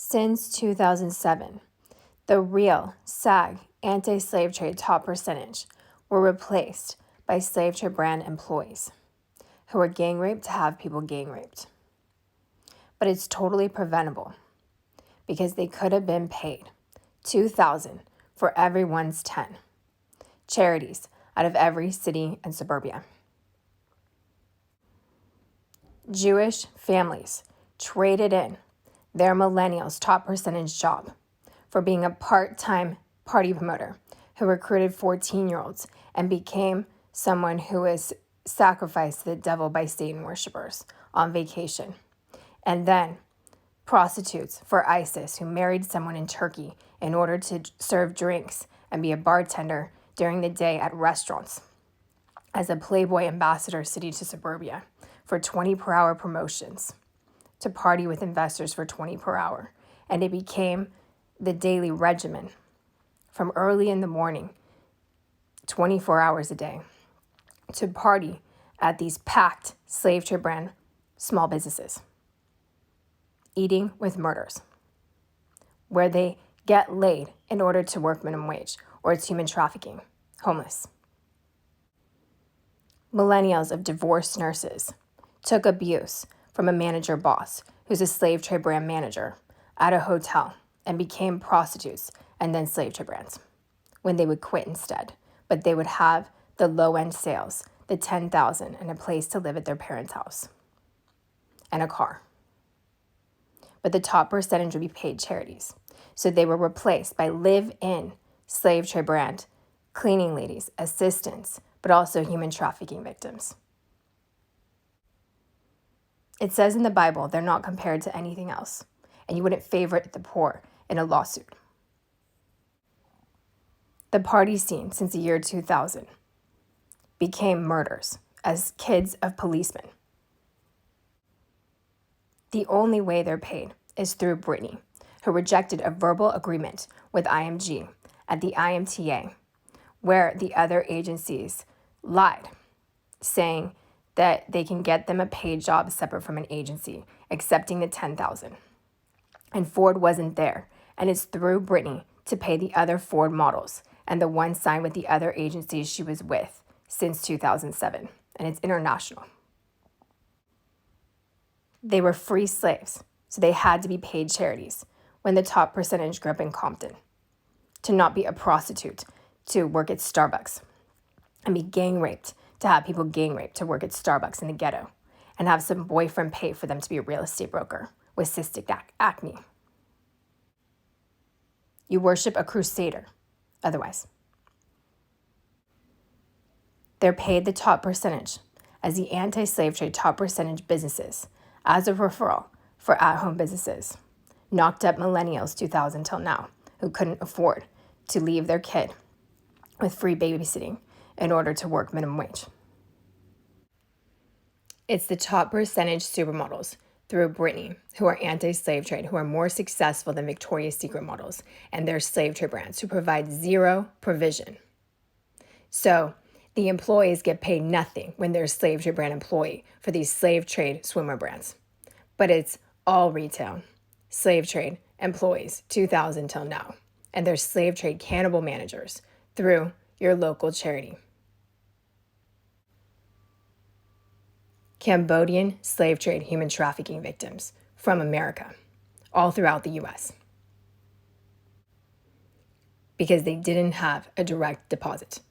Since 2007, the real SAG anti-slave trade top percentage were replaced by slave trade brand employees who were gang raped to have people gang raped. But it's totally preventable because they could have been paid $2,000 for everyone's 10 charities out of every city and suburbia. Jewish families traded in their millennials' top percentage job for being a part-time party promoter who recruited 14-year-olds and became someone who was sacrificed to the devil by Satan worshipers on vacation. And then prostitutes for ISIS who married someone in Turkey in order to serve drinks and be a bartender during the day at restaurants as a Playboy ambassador city to suburbia for 20 per hour promotions to party with investors for 20 per hour. And it became the daily regimen from early in the morning, 24 hours a day, to party at these packed slave trade brand small businesses, eating with murders, where they get laid in order to work minimum wage, or it's human trafficking, homeless. Millennials of divorced nurses took abuse from a manager boss who's a slave trade brand manager at a hotel and became prostitutes and then slave trade brands when they would quit instead. But they would have the low-end sales, the $10,000 and a place to live at their parents' house and a car. But the top percentage would be paid charities. So they were replaced by live-in slave trade brand cleaning ladies, assistants, but also human trafficking victims. It says in the Bible they're not compared to anything else, and you wouldn't favorite the poor in a lawsuit. The party scene since the year 2000 became murders as kids of policemen. The only way they're paid is through Brittany, who rejected a verbal agreement with IMG at the IMTA, where the other agencies lied, saying that they can get them a paid job separate from an agency, accepting the $10,000. And Ford wasn't there, and it's through Brittany to pay the other Ford models and the one signed with the other agencies she was with since 2007, and it's international. They were free slaves, so they had to be paid charities when the top percentage grew up in Compton, to not be a prostitute, to work at Starbucks, and be gang raped, to have people gang raped to work at Starbucks in the ghetto, and have some boyfriend pay for them to be a real estate broker with cystic acne. You worship a crusader, otherwise. They're paid the top percentage as the anti-slave trade top percentage businesses as a referral for at-home businesses, knocked up millennials 2000 till now who couldn't afford to leave their kid with free babysitting in order to work minimum wage. It's the top percentage supermodels through Brittany who are anti-slave trade, who are more successful than Victoria's Secret models and their slave trade brands, who provide zero provision. So the employees get paid nothing when they're a slave trade brand employee for these slave trade swimwear brands. But it's all retail, slave trade employees 2000 till now, and they're slave trade cannibal managers through your local charity. Cambodian slave trade human trafficking victims from America, all throughout the US, because they didn't have a direct deposit.